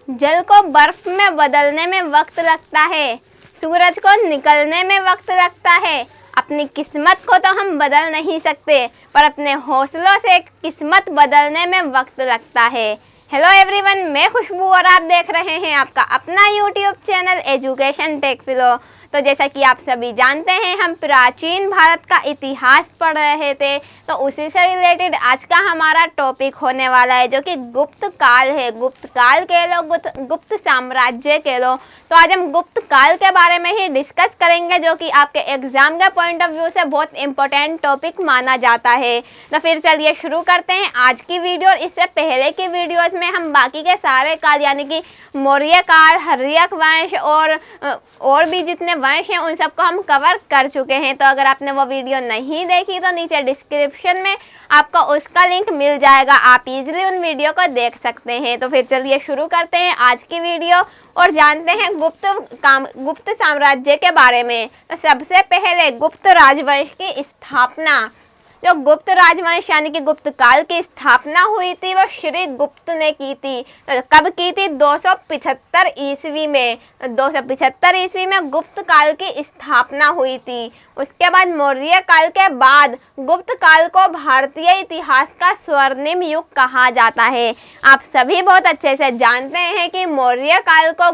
जल को बर्फ में बदलने में वक्त लगता है, सूरज को निकलने में वक्त लगता है। अपनी किस्मत को तो हम बदल नहीं सकते, पर अपने हौसलों से किस्मत बदलने में वक्त लगता है। हेलो एवरीवन, मैं खुशबू और आप देख रहे हैं आपका अपना यूट्यूब चैनल एजुकेशन टेक फिलो। तो जैसा कि आप सभी जानते हैं, हम प्राचीन भारत का इतिहास पढ़ रहे थे, तो उसी से रिलेटेड आज का हमारा टॉपिक होने वाला है, जो कि गुप्त काल है। गुप्त काल कह लो, गुप्त साम्राज्य कह लो। तो आज हम गुप्त काल के बारे में ही डिस्कस करेंगे, जो कि आपके एग्जाम के पॉइंट ऑफ व्यू से बहुत इंपॉर्टेंट टॉपिक माना जाता है। तो फिर चलिए शुरू करते हैं आज की वीडियो। इससे पहले की वीडियोस में हम बाकी के सारे काल यानी कि मौर्य काल, हर्यक वंश और भी जितने वंश हैं उन सबको हम कवर कर चुके हैं। तो अगर आपने वो वीडियो नहीं देखी तो नीचे डिस्क्रिप्शन में आपको उसका लिंक मिल जाएगा, आप इजीली उन वीडियो को देख सकते हैं। तो फिर चलिए शुरू करते हैं आज की वीडियो और जानते हैं गुप्त साम्राज्य के बारे में। तो सबसे पहले गुप्त राजवंश की स्थापना, जो गुप्त राजवंश यानी कि गुप्त काल की स्थापना हुई थी, वो श्री गुप्त ने की थी। तो कब की थी? 275 ईस्वी में। 275 ईस्वी में गुप्त काल की स्थापना हुई थी। उसके बाद मौर्य काल के बाद गुप्त काल को भारतीय इतिहास का स्वर्णिम युग कहा जाता है। आप सभी बहुत अच्छे से जानते हैं कि मौर्य काल को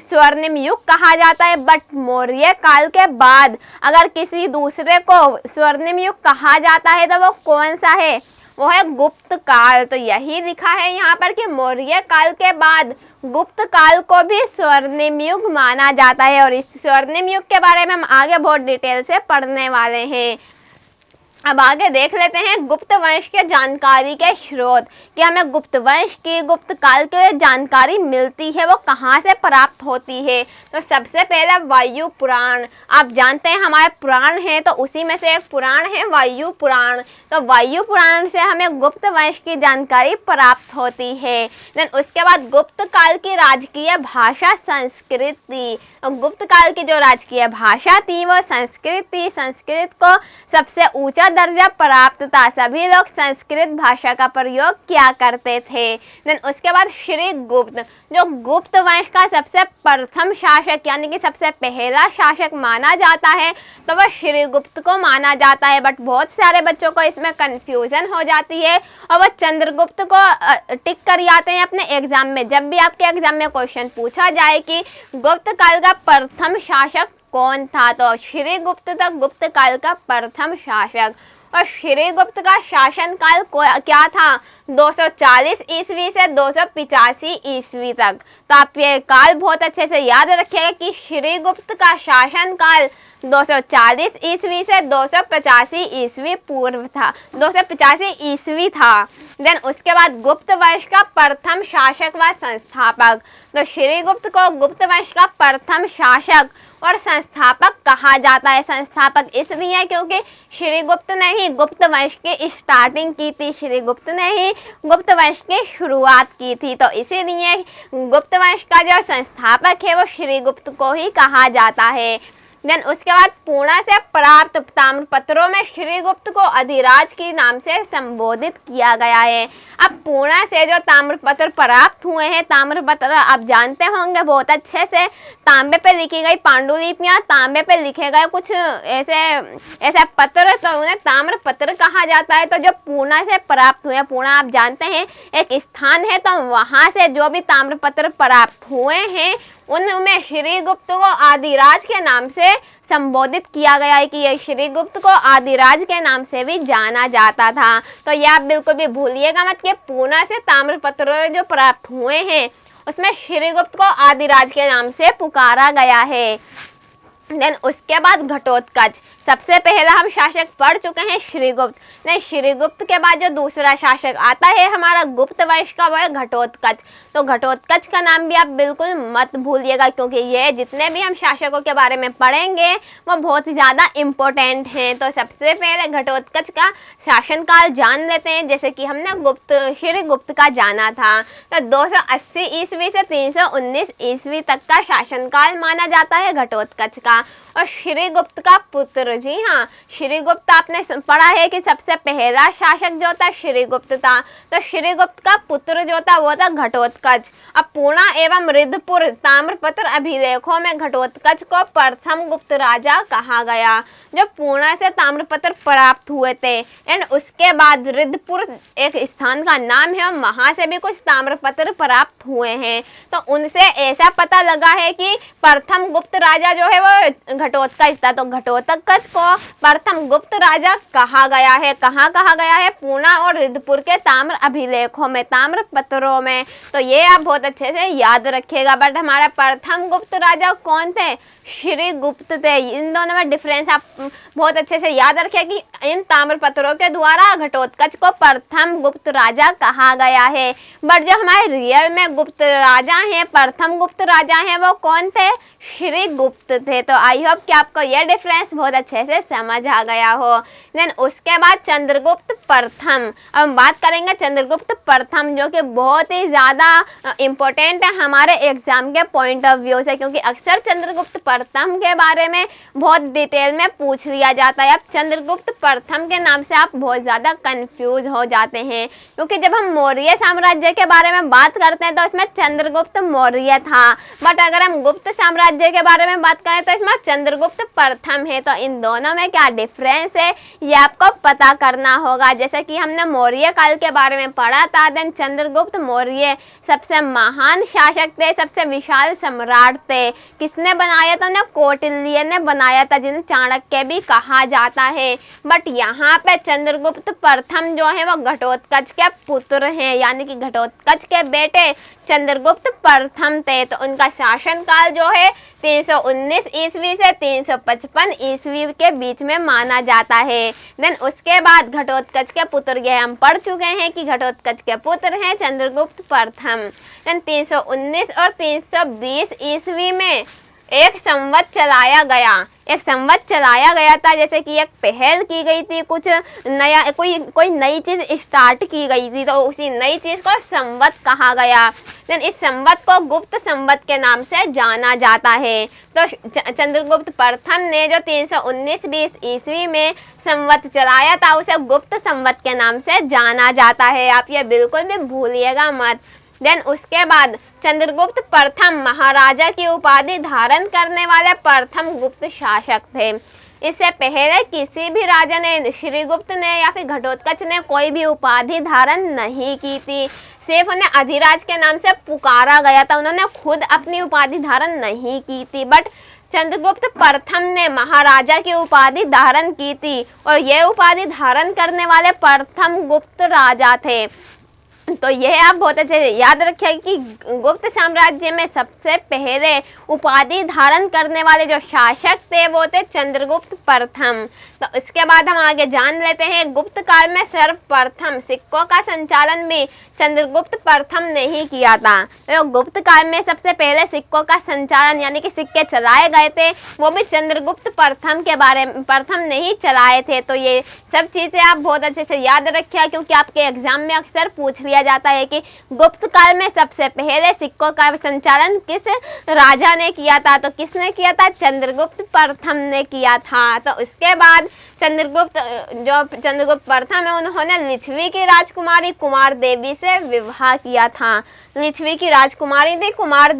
स्वर्णिम युग कहा जाता है, बट मौर्य काल के बाद अगर किसी दूसरे को स्वर्णिम युग कहा जाता है तो वो कौन सा है? वो है गुप्त काल। तो यही लिखा है यहाँ पर कि मौर्य काल के बाद गुप्त काल को भी स्वर्णिम युग माना जाता है, और इस स्वर्णिम युग के बारे में हम आगे बहुत डिटेल से पढ़ने वाले हैं। अब आगे देख लेते हैं गुप्त वंश के जानकारी के स्रोत, कि हमें गुप्त वंश की, गुप्त काल की जानकारी मिलती है वो कहाँ से प्राप्त होती है। तो सबसे पहले वायु पुराण। आप जानते हैं हमारे पुराण हैं, तो उसी में से एक पुराण है वायु पुराण। तो वायु पुराण से हमें गुप्त वंश की जानकारी प्राप्त होती है। देन उसके बाद गुप्त काल की राजकीय भाषा संस्कृत थी। गुप्त काल की जो राजकीय भाषा थी वो संस्कृत थी। संस्कृत को सबसे ऊंचा दर्जा प्राप्त था, सभी लोग संस्कृत भाषा का प्रयोग किया करते थे। देन उसके बाद श्री गुप्त, जो गुप्त वंश का सबसे प्रथम शासक यानी कि सबसे पहला शासक माना जाता है, तो वह श्री गुप्त को माना जाता है। बट बहुत सारे बच्चों को इसमें कंफ्यूजन हो जाती है और वह चंद्रगुप्त को टिक कर आते हैं अपने एग्जाम में। जब भी आपके एग्जाम में क्वेश्चन पूछा जाए कि गुप्त काल का प्रथम शासक कौन था, तो श्री गुप्त तक गुप्त काल का प्रथम शासक। और श्री गुप्त का शासन काल क्या था? 240 ईस्वी से 285 ईस्वी तक। तो आप ये काल बहुत अच्छे से याद रखिएगा कि श्री गुप्त का शासन काल 240 ईस्वी से 285 ईस्वी पूर्व था, 285 ईस्वी था। देन उसके बाद गुप्त वंश का प्रथम शासक व संस्थापक। तो श्री गुप्त को गुप्त वंश का प्रथम शासक और संस्थापक कहा जाता है। संस्थापक इसलिए क्योंकि श्री गुप्त ने ही गुप्त वंश की स्टार्टिंग की थी, श्री गुप्त ने ही गुप्त वंश की शुरुआत की थी, तो इसीलिए गुप्त वंश का जो संस्थापक है वो श्री गुप्त को ही कहा जाता है। देन उसके बाद पूर्णा से प्राप्त ताम्रपत्रों में श्री गुप्त को अधिराज के नाम से संबोधित किया गया है। अब पूर्णा से जो ताम्रपत्र प्राप्त हुए हैं, ताम्रपत्र आप जानते होंगे बहुत अच्छे से, तांबे पे लिखी गई पांडुलिपियां, तांबे पे लिखे गए कुछ ऐसे पत्र, तो उन्हें ताम्रपत्र कहा जाता है। तो जो पूर्णा से प्राप्त हुए, पूर्णा आप जानते हैं एक स्थान है, तो वहां से जो भी ताम्रपत्र प्राप्त हुए हैं उनमें श्री गुप्त को आदिराज के नाम से संबोधित किया गया है, कि ये श्री गुप्त को आदिराज के नाम से भी जाना जाता था। तो यह आप बिल्कुल भी भूलिएगा मत कि पूर्णा से ताम्रपत्र जो प्राप्त हुए हैं उसमें श्री गुप्त को आदिराज के नाम से पुकारा गया है। देन उसके बाद घटोत्कच, सबसे पहला हम शासक पढ़ चुके हैं श्रीगुप्त। नहीं, श्रीगुप्त के बाद जो दूसरा शासक आता है हमारा गुप्त वंश का, वो है घटोत्कच। तो घटोत्कच का नाम भी आप बिल्कुल मत भूलिएगा, क्योंकि ये जितने भी हम शासकों के बारे में पढ़ेंगे वो बहुत ही ज़्यादा इम्पोर्टेंट हैं। तो सबसे पहले घटोत्कच का शासनकाल जान लेते हैं, जैसे कि हमने श्रीगुप्त का जाना था। तो 280 ईस्वी से 319 ईस्वी तक का शासनकाल माना जाता है घटोत्कच का। और श्रीगुप्त का पुत्र जी हाँ, श्रीगुप्त आपने पढ़ा है कि सबसे पहला शासक जो था श्रीगुप्त था। तो श्रीगुप्त का पुत्र जो था वो था घटोत्कच। अब पूर्णा एवं रिद्धपुर ताम्रपत्र अभिलेखों में घटोत्कच को प्रथम गुप्त राजा कहा गया। जब पूर्णा से ताम्रपत्र प्राप्त हुए थे एंड उसके बाद रिद्धपुर एक स्थान का नाम है और वहां से भी कुछ ताम्रपत्र प्राप्त हुए हैं। तो उनसे ऐसा पता लगा है कि प्रथम गुप्त राजा जो है वो घटोत्कच था। तो घटोत्कच को प्रथम गुप्त राजा कहा गया है। कहाँ कहा गया है? पूर्णा और रिद्धपुर के ताम्र अभिलेखों में, ताम्रपत्रों में। तो ये आप बहुत अच्छे से याद रखिएगा। बट हमारे प्रथम गुप्त राजा कौन थे? श्रीगुप्त थे। इन दोनों में डिफरेंस आप बहुत अच्छे से याद रखिए कि इन ताम्रपत्रों के द्वारा घटोत्कच को प्रथम गुप्त राजा कहा गया है। बट जो हमारे रियल में गुप्त राजा हैं, प्रथम गुप्त राजा हैं, वो कौन थे? श्रीगुप्त थे। तो आई होप कि आपको यह डिफरेंस बहुत अच्छे से समझ आ गया हो। देन उसके बाद चंद्रगुप्त प्रथम। अब हम बात करेंगे चंद्रगुप्त प्रथम, जो कि बहुत ही ज़्यादा इम्पोर्टेंट है हमारे एग्जाम के पॉइंट ऑफ व्यू से, क्योंकि अक्सर चंद्रगुप्त प्रथम के बारे में बहुत डिटेल में पूछ लिया जाता है। अब चंद्रगुप्त प्रथम के नाम से आप बहुत ज़्यादा कंफ्यूज हो जाते हैं, क्योंकि जब हम मौर्य साम्राज्य के बारे में बात करते हैं तो इसमें चंद्रगुप्त मौर्य था। बट अगर हम गुप्त साम्राज्य के बारे में बात करें तो इसमें चंद्रगुप्त प्रथम है। तो इन दोनों में क्या डिफरेंस है ये आपको पता करना होगा। जैसे कि हमने मौर्य काल के बारे में पढ़ा था, देन चंद्रगुप्त मौर्य सबसे महान शासक थे, सबसे विशाल सम्राट थे। किसने बनाया था? उन्हें कौटिल्य ने बनाया था, जिन्हें चाणक्य भी कहा जाता है। बट यहाँ पे चंद्रगुप्त प्रथम जो है वो घटोत्कच के पुत्र हैं, यानी कि घटोत्कच के बेटे चंद्रगुप्त प्रथम थे। तो उनका शासनकाल जो है 319 ईस्वी से 355 ईस्वी के बीच में माना जाता है। देन उसके बाद घटोत्कच के पुत्र, ये हम पढ़ चुके हैं कि घटोत्कच के पुत्र हैं चंद्रगुप्त प्रथम। देन 319 और 320 ईस्वी में एक संवत चलाया गया था। जैसे कि एक पहल की गई थी, कुछ नया कोई नई चीज़ स्टार्ट की गई थी, तो उसी नई चीज़ को संवत कहा गया। देन इस संवत को गुप्त संवत के नाम से जाना जाता है। तो चंद्रगुप्त प्रथम ने जो 319-20 ईस्वी में संवत चलाया था उसे गुप्त संवत के नाम से जाना जाता है। आप ये बिल्कुल भी भूलिएगा मत। देन उसके बाद चंद्रगुप्त प्रथम महाराजा की उपाधि धारण करने वाले प्रथम गुप्त शासक थे। इससे पहले किसी भी राजा ने, श्रीगुप्त ने या फिर घटोत्कच ने कोई भी उपाधि धारण नहीं की थी। सिर्फ उन्हें अधिराज के नाम से पुकारा गया था, उन्होंने खुद अपनी उपाधि धारण नहीं की थी। बट चंद्रगुप्त प्रथम ने महाराजा की उपाधि धारण की थी और यह उपाधि धारण करने वाले प्रथम गुप्त राजा थे। तो यह आप बहुत अच्छे से याद रखिए कि गुप्त साम्राज्य में सबसे पहले उपाधि धारण करने वाले जो शासक थे वो थे चंद्रगुप्त प्रथम। तो इसके बाद हम आगे जान लेते हैं गुप्त काल में सर्वप्रथम सिक्कों का संचालन भी चंद्रगुप्त प्रथम ने ही किया था। तो गुप्त काल में सबसे पहले सिक्कों का संचालन यानी कि सिक्के चलाए गए थे वो भी चंद्रगुप्त प्रथम ने ही चलाए थे। तो ये सब चीज़ें आप बहुत अच्छे से याद रखिए, क्योंकि आपके एग्जाम में अक्सर पूछ लिया जाता है कि गुप्त काल में सबसे पहले सिक्कों का संचालन किस राजा ने किया था। तो किसने किया था? चंद्रगुप्त प्रथम ने किया था। तो उसके बाद चंद्रगुप्त प्रथम है उन्होंने लिच्छवी की राजकुमारी कुमार देवी से विवाह किया था। लिच्छवी की राजकुमारी थी कुमार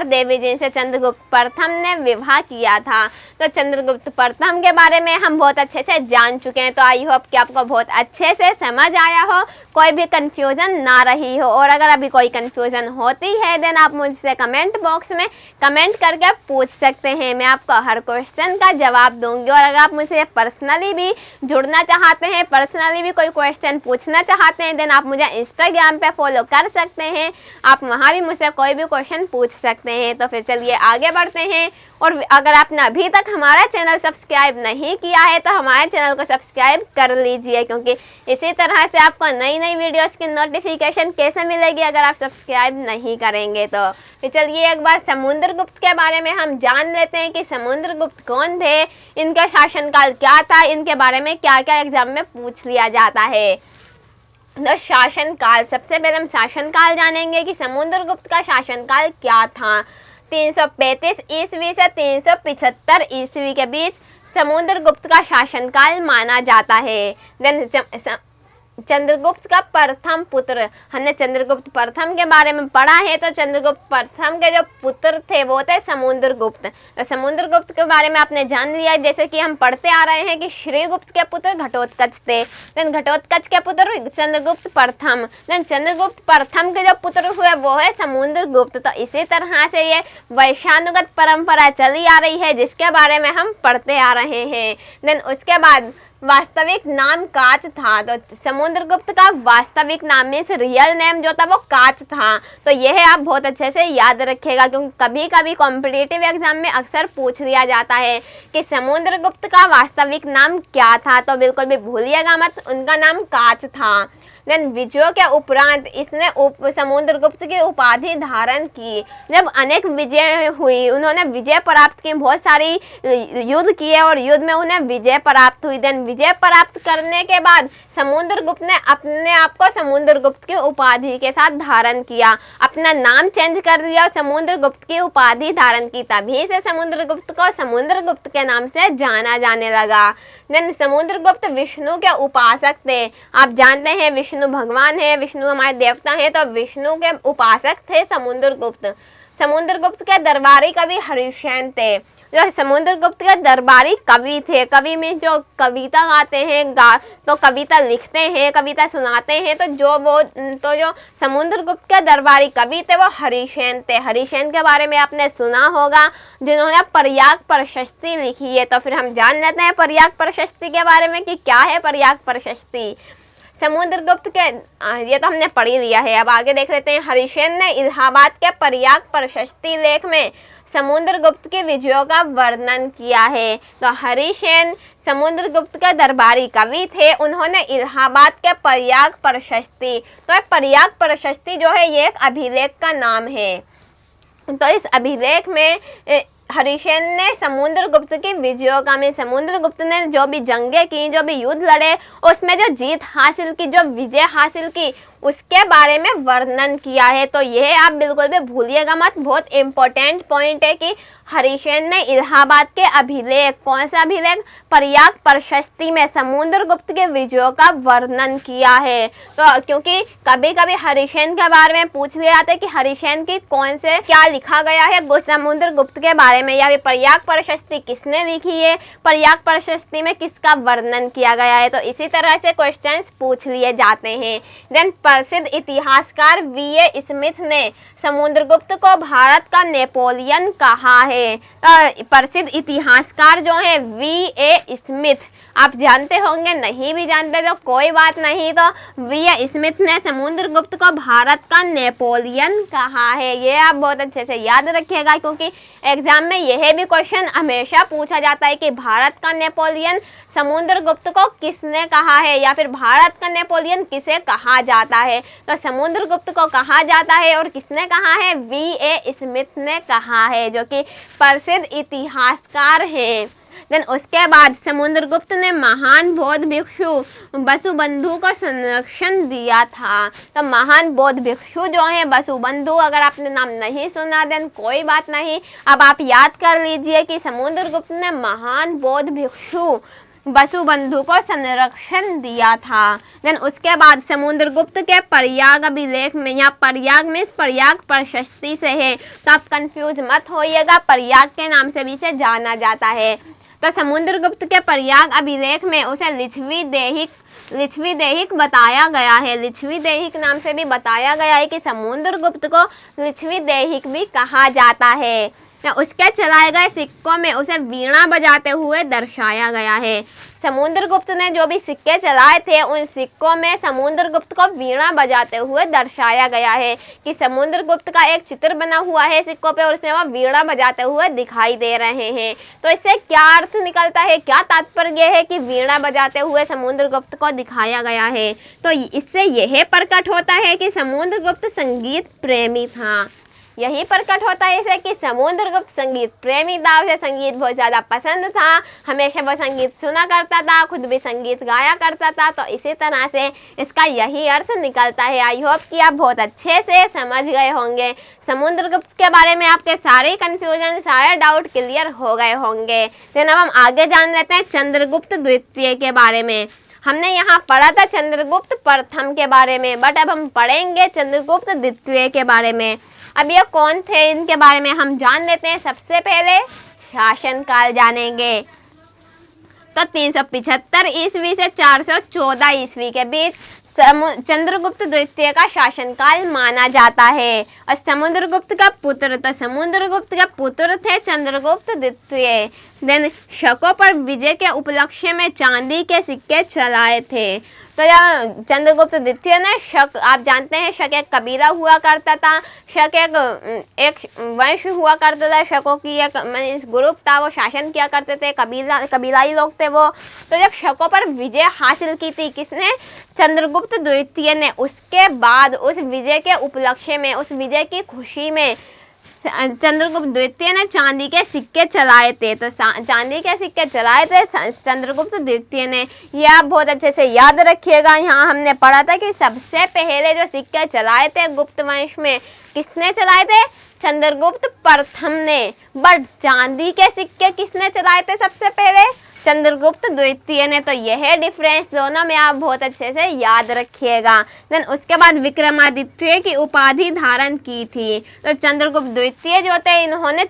देवी जिनसे चंद्रगुप्त प्रथम ने विवाह किया था। तो चंद्रगुप्त प्रथम के बारे में हम बहुत अच्छे से जान चुके हैं। तो आई होप कि आपको बहुत अच्छे से समझ आया हो, कोई भी कंफ्यूजन ना रही हो। और अगर अभी कोई कंफ्यूजन होती है देन आप मुझसे कमेंट बॉक्स में कमेंट करके पूछ सकते हैं, मैं आपको हर क्वेश्चन का जवाब दूंगी। और अगर आप मुझसे पर्सनली भी जुड़ना चाहते हैं, पर्सनली भी कोई क्वेश्चन पूछना चाहते हैं देन आप मुझे इंस्टाग्राम पे फॉलो कर सकते हैं, आप वहाँ भी मुझसे कोई भी क्वेश्चन पूछ सकते हैं। तो फिर चलिए आगे बढ़ते हैं। और अगर आपने अभी तक हमारा चैनल सब्सक्राइब नहीं किया है तो हमारे चैनल को सब्सक्राइब कर लीजिए, क्योंकि इसी तरह से आपको नई नई वीडियोस की नोटिफिकेशन कैसे मिलेगी अगर आप सब्सक्राइब नहीं करेंगे। तो फिर चलिए एक बार समुद्रगुप्त के बारे में हम जान लेते हैं कि समुद्रगुप्त कौन थे, इनका शासनकाल क्या था, इनके बारे में क्या क्या एग्जाम में पूछ लिया जाता है। तो शासनकाल, सबसे पहले हम शासनकाल जानेंगे कि समुद्रगुप्त का शासनकाल क्या था। 335 ईस्वी से 375 ईस्वी के बीच समुद्रगुप्त का शासनकाल माना जाता है। देन चंद्रगुप्त का प्रथम पुत्र, हमने चंद्रगुप्त प्रथम के बारे में पढ़ा है, तो चंद्रगुप्त प्रथम के जो पुत्र थे वो थे समुद्रगुप्त। तो समुद्रगुप्त के बारे में आपने जान लिया, जैसे कि हम पढ़ते आ रहे हैं कि श्रीगुप्त के पुत्र घटोत्कच थे, देन घटोत्कच के पुत्र चंद्रगुप्त प्रथम, देन चंद्रगुप्त प्रथम के जो पुत्र हुए वो है समुद्रगुप्त। तो इसी तरह से ये वंशानुगत परंपरा चली आ रही है जिसके बारे में हम पढ़ते आ रहे हैं। देन उसके बाद वास्तविक नाम काच था, तो समुद्रगुप्त का वास्तविक नाम में रियल नेम जो था वो काच था। तो यह आप बहुत अच्छे से याद रखिएगा, क्योंकि कभी कभी कॉम्पिटिटिव एग्जाम में अक्सर पूछ लिया जाता है कि समुद्रगुप्त का वास्तविक नाम क्या था, तो बिल्कुल भी भूलिएगा मत, उनका नाम काच था। देन विजयों के उपरांत इसने समुद्रगुप्त की उपाधि धारण की। जब अनेक विजय हुई, उन्होंने विजय प्राप्त की, बहुत सारी युद्ध किए और युद्ध में उन्हें विजय प्राप्त हुई। देन विजय प्राप्त करने के बाद समुद्रगुप्त ने अपने आप को समुद्रगुप्त की उपाधि के साथ धारण किया, अपना नाम चेंज कर दिया और समुद्रगुप्त की उपाधि धारण की। तभी से समुद्रगुप्त को समुद्रगुप्त के नाम से जाना जाने लगा। देन समुद्रगुप्त विष्णु के उपासक थे। आप जानते हैं विष्णु भगवान है, विष्णु हमारे देवता हैं, तो विष्णु के उपासक थे समुद्रगुप्त। समुद्रगुप्त के दरबारी कवि हरिसेन थे। जो समुद्रगुप्त के दरबारी कवि थे, कवि में जो कविता गाते हैं, तो कविता लिखते हैं, कविता सुनाते हैं, तो जो समुद्रगुप्त के दरबारी कवि थे वो हरिसेन थे। हरिसेन के बारे में आपने सुना होगा, जिन्होंने पर्याग प्रशस्ति लिखी है। तो फिर हम जान लेते हैं पर्याग प्रशस्ति के बारे में कि क्या है पर्याग प्रशस्ति। समुद्रगुप्त के ये तो हमने पढ़ ही लिया है, अब आगे देख लेते हैं। हरिसेन ने इलाहाबाद के पर्याग प्रशस्ति लेख में समुद्रगुप्त के विजयों का वर्णन किया है। तो हरिसेन समुद्रगुप्त के दरबारी कवि थे, उन्होंने इलाहाबाद के पर्याग प्रशस्ति, तो पर्याग प्रशस्ति जो है ये एक अभिलेख का नाम है। तो इस अभिलेख में हरिसेन ने समुद्रगुप्त की विजयों का में समुद्रगुप्त ने जो भी जंगें की, जो भी युद्ध लड़े, उसमें जो जीत हासिल की, जो विजय हासिल की, उसके बारे में वर्णन किया है। तो यह आप बिल्कुल भी भूलिएगा मत, बहुत इंपॉर्टेंट पॉइंट है कि हरिसेन ने इलाहाबाद के अभिलेख, कौन सा अभिलेख, पर्याग प्रशस्ति में समुद्रगुप्त के विजयों का वर्णन किया है। तो क्योंकि कभी कभी हरिसेन के बारे में पूछ लिया जाता है कि हरिसेन की कौन से क्या लिखा गया है समुद्रगुप्त के बारे में, या फिर पर्याग प्रशस्ति किसने लिखी है, पर्याग प्रशस्ति में किसका वर्णन किया गया है। तो इसी तरह से क्वेश्चंस पूछ लिए जाते हैं। देन प्रसिद्ध इतिहासकार वी.ए. स्मिथ ने समुद्रगुप्त को भारत का नेपोलियन कहा है। प्रसिद्ध इतिहासकार जो है वी.ए. स्मिथ, आप जानते होंगे, नहीं भी जानते तो कोई बात नहीं, तो वी.ए. स्मिथ ने समुद्रगुप्त को भारत का नेपोलियन कहा है। ये आप बहुत अच्छे से याद रखिएगा, क्योंकि एग्जाम में यह भी क्वेश्चन हमेशा पूछा जाता है कि भारत का नेपोलियन समुद्रगुप्त को किसने कहा है, या फिर भारत का नेपोलियन किसे कहा जाता है। तो समुद्रगुप्त को कहा जाता है और किसने कहा है, वी.ए. स्मिथ ने कहा है, जो कि प्रसिद्ध इतिहासकार हैं। देन उसके बाद समुद्रगुप्त ने महान बौद्ध भिक्षु वसुबंधु को संरक्षण दिया था। तो महान बौद्ध भिक्षु जो है वसुबंधु, अगर आपने नाम नहीं सुना देन कोई बात नहीं, अब आप याद कर लीजिए कि समुद्रगुप्त ने महान बौद्ध भिक्षु वसुबंधु को संरक्षण दिया था। देन उसके बाद समुद्रगुप्त के पर्याग अभिलेख में, यहाँ पर्याग में पर्याग प्रशस्ति से है, तो आप कंफ्यूज मत होइएगा, पर्याग के नाम से भी इसे जाना जाता है। तो समुद्रगुप्त के पर्याग अभिलेख में उसे लिच्छवी देहिक बताया गया है। लिच्छवी देहिक नाम से भी बताया गया है कि समुद्रगुप्त को लिच्छवी देहिक भी कहा जाता है। उसके चलाए गए सिक्कों में उसे वीणा बजाते हुए दर्शाया गया है। समुद्रगुप्त ने जो भी सिक्के चलाए थे उन सिक्कों में समुद्रगुप्त को वीणा बजाते हुए दर्शाया गया है कि समुद्रगुप्त का एक चित्र बना हुआ है सिक्कों पे और उसमें वह वीणा बजाते हुए दिखाई दे रहे हैं। तो इससे क्या अर्थ निकलता है, क्या तात्पर्य है कि वीणा बजाते हुए समुद्रगुप्त को दिखाया गया है। तो इससे यह प्रकट होता है कि समुद्रगुप्त संगीत प्रेमी था। यही प्रकट होता है इसे कि समुद्रगुप्त संगीत प्रेमी था, उसे संगीत बहुत ज़्यादा पसंद था, हमेशा वो संगीत सुना करता था, खुद भी संगीत गाया करता था। तो इसी तरह से इसका यही अर्थ निकलता है। आई होप कि आप बहुत अच्छे से समझ गए होंगे। समुद्रगुप्त के बारे में आपके सारे कन्फ्यूजन, सारे डाउट क्लियर हो गए होंगे। लेकिन अब हम आगे जान लेते हैं चंद्रगुप्त द्वितीय के बारे में। हमने यहाँ पढ़ा था चंद्रगुप्त प्रथम के बारे में, बट अब हम पढ़ेंगे चंद्रगुप्त द्वितीय के बारे में। अब ये कौन थे इनके बारे में हम जान लेते हैं। सबसे पहले शासनकाल जानेंगे। तो 375 ईस्वी से 414 ईस्वी के बीच चंद्रगुप्त द्वितीय का शासनकाल माना जाता है। और समुद्रगुप्त का पुत्र, तो समुद्रगुप्त के पुत्र थे चंद्रगुप्त द्वितीय। देन शकों पर विजय के उपलक्ष्य में चांदी के सिक्के चलाए थे। तो यह चंद्रगुप्त द्वितीय ने शक, आप जानते हैं शक एक कबीला हुआ करता था, शक एक वंश हुआ करता था, शकों की एक ग्रुप था, वो शासन किया करते थे, कबीलाई लोग थे वो। तो जब शकों पर विजय हासिल की थी किसने? चंद्रगुप्त द्वितीय ने। उसके बाद उस विजय के उपलक्ष्य में, उस विजय की खुशी में चंद्रगुप्त द्वितीय ने चांदी के सिक्के चलाए थे। तो चांदी के सिक्के चलाए थे चंद्रगुप्त द्वितीय ने। ये आप बहुत अच्छे से याद रखिएगा। यहाँ हमने पढ़ा था कि सबसे पहले जो सिक्के चलाए थे गुप्त वंश में, किसने चलाए थे? चंद्रगुप्त प्रथम ने। बट चांदी के सिक्के किसने चलाए थे सबसे पहले? चंद्रगुप्त द्वितीय ने। तो यह डिफरेंस दोनों में आप बहुत अच्छे से याद रखिएगा। देन उसके बाद विक्रमादित्य की उपाधि धारण की थी। तो चंद्रगुप्त द्वितीय जो थे इन्होंने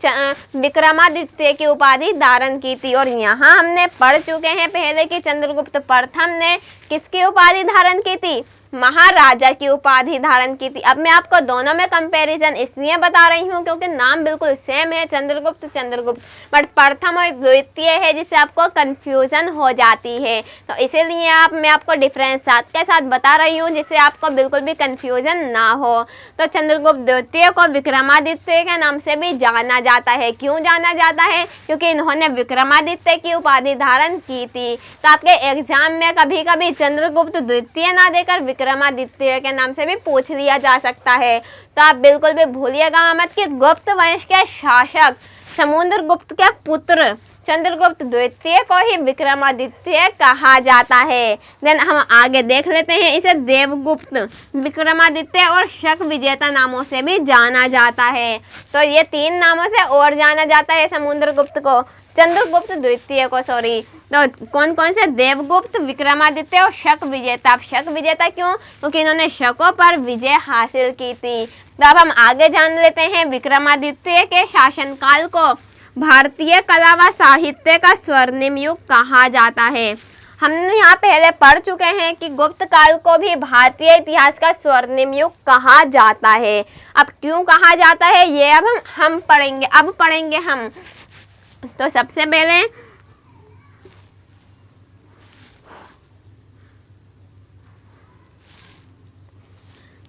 विक्रमादित्य की उपाधि धारण की थी। और यहाँ हमने पढ़ चुके हैं पहले कि चंद्रगुप्त प्रथम ने किसकी उपाधि धारण की थी? महाराजा की उपाधि धारण की थी। अब मैं आपको दोनों में कंपैरिजन इसलिए बता रही हूँ क्योंकि नाम बिल्कुल सेम है, चंद्रगुप्त, बट प्रथम और द्वितीय है जिससे आपको कंफ्यूजन हो जाती है। तो इसीलिए मैं आपको डिफरेंस साथ के साथ बता रही हूँ जिससे आपको बिल्कुल भी कंफ्यूजन ना हो। तो चंद्रगुप्त द्वितीय को विक्रमादित्य के नाम से भी जाना जाता है। क्यों जाना जाता है? क्योंकि इन्होंने विक्रमादित्य की उपाधि धारण की थी। तो आपके एग्जाम में कभी कभी चंद्रगुप्त द्वितीय ना देकर विक्रमादित्य के नाम से भी पूछ लिया जा सकता है। तो आप बिल्कुल भी भूलिएगा मत कि गुप्त वंश के शासक समुद्रगुप्त के पुत्र चंद्रगुप्त द्वितीय को ही विक्रमादित्य कहा जाता है। देन हम आगे देख लेते हैं इसे देवगुप्त, विक्रमादित्य और शक विजेता नामों से भी जाना जाता है। तो ये तीन नामों से और जाना जाता है समुद्रगुप्त को, चंद्रगुप्त द्वितीय को, सॉरी। तो कौन कौन से? देवगुप्त, विक्रमादित्य और शक विजेता। अब शक विजेता क्यों? क्योंकि इन्होंने शकों पर विजय हासिल की थी। तो अब हम आगे जान लेते हैं विक्रमादित्य के शासनकाल को भारतीय कला व साहित्य का स्वर्णिम युग कहा जाता है। हमने यहाँ पहले पढ़ चुके हैं कि गुप्त काल को भी भारतीय इतिहास का स्वर्णिम युग कहा जाता है। अब क्यों कहा जाता है ये अब हम पढ़ेंगे हम। तो सबसे पहले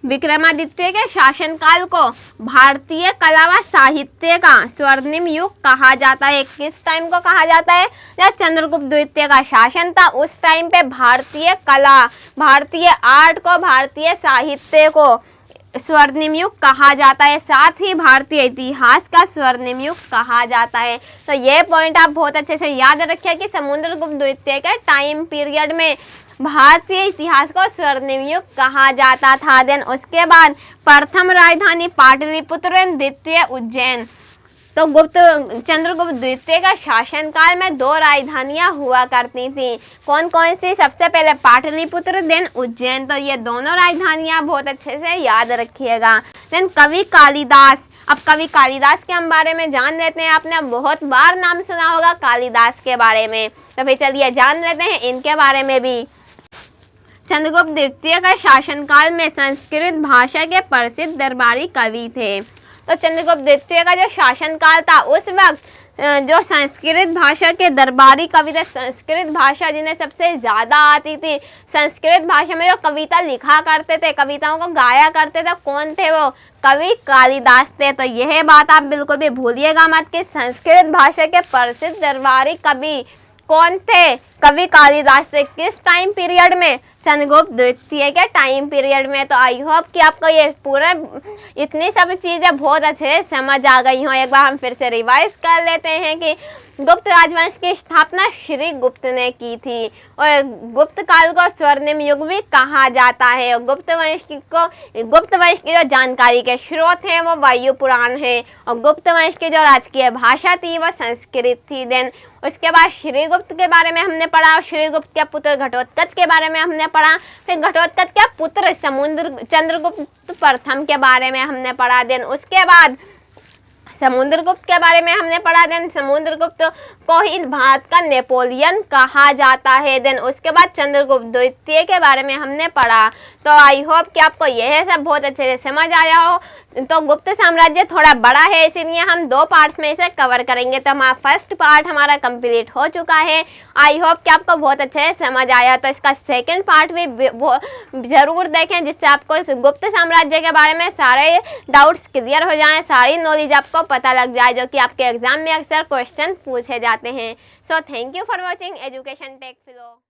विक्रमादित्य के शासनकाल को भारतीय कला व साहित्य का स्वर्णिम युग कहा जाता है। किस टाइम को कहा जाता है? जब चंद्रगुप्त द्वितीय का शासन था उस टाइम पे भारतीय कला, भारतीय आर्ट को, भारतीय साहित्य को स्वर्णिम युग कहा जाता है। साथ ही भारतीय इतिहास का स्वर्णिम युग कहा जाता है। तो ये पॉइंट आप बहुत अच्छे से याद रखिए कि समुद्रगुप्त द्वितीय के टाइम पीरियड में भारतीय इतिहास को स्वर्णिम युग कहा जाता था। देन उसके बाद प्रथम राजधानी पाटलिपुत्र, द्वितीय उज्जैन। तो चंद्रगुप्त द्वितीय का शासनकाल में दो राजधानियां हुआ करती थी। कौन कौन सी? सबसे पहले पाटलिपुत्र, देन उज्जैन। तो ये दोनों राजधानियां बहुत अच्छे से याद रखिएगा। देन कवि कालिदास। अब कवि कालिदास के हम बारे में जान लेते हैं। आपने बहुत बार नाम सुना होगा कालिदास के बारे में, तो फिर चलिए जान लेते हैं इनके बारे में भी। चंद्रगुप्त द्वितीय का शासनकाल में संस्कृत भाषा के प्रसिद्ध दरबारी कवि थे। तो चंद्रगुप्त द्वितीय का जो शासनकाल था उस वक्त जो संस्कृत भाषा के दरबारी कवि थे, संस्कृत भाषा जिन्हें सबसे ज़्यादा आती थी, संस्कृत भाषा में जो कविता लिखा करते थे, कविताओं को गाया करते थे, कौन थे वो? कवि कालिदास थे। तो यह बात आप बिल्कुल भी भूलिएगा मत कि संस्कृत भाषा के प्रसिद्ध दरबारी कवि कौन थे? कवि कालिदास थे। किस टाइम पीरियड में? चंद्रगुप्त द्वितीय के टाइम पीरियड में। तो आई होप कि आपको ये पूरा इतनी सब चीज़ें बहुत अच्छे से समझ आ गई हों। एक बार हम फिर से रिवाइज कर लेते हैं कि गुप्त राजवंश की स्थापना श्री गुप्त ने की थी और गुप्त काल को स्वर्णिम युग भी कहा जाता है। और गुप्त वंश की जो जानकारी के स्रोत हैं वो वायु पुराण है और गुप्त वंश की जो राजकीय भाषा थी वो संस्कृत थी। देन उसके बाद श्रीगुप्त के बारे में हमने पढ़ा, श्रीगुप्त के पुत्र घटोत्कच के बारे में हमने पढ़ा, फिर घटोत्कच के पुत्र चंद्रगुप्त प्रथम के बारे में हमने पढ़ा। देन उसके बाद समुद्रगुप्त के बारे में हमने पढ़ा। देन समुद्रगुप्त को ही भारत का नेपोलियन कहा जाता है। देन उसके बाद चंद्रगुप्त द्वितीय के बारे में हमने पढ़ा। तो आई होप कि आपको यह सब बहुत अच्छे से समझ आया हो। तो गुप्त साम्राज्य थोड़ा बड़ा है इसीलिए हम 2 पार्ट्स में इसे कवर करेंगे। तो हमारा फर्स्ट पार्ट हमारा कंप्लीट हो चुका है। आई होप कि आपको बहुत अच्छे से समझ आया। तो इसका सेकंड पार्ट भी ज़रूर देखें जिससे आपको इस गुप्त साम्राज्य के बारे में सारे डाउट्स क्लियर हो जाएं, सारी नॉलेज आपको पता लग जाए जो कि आपके एग्जाम में अक्सर क्वेश्चन पूछे जाते हैं। So thank you for watching Education Tech flow.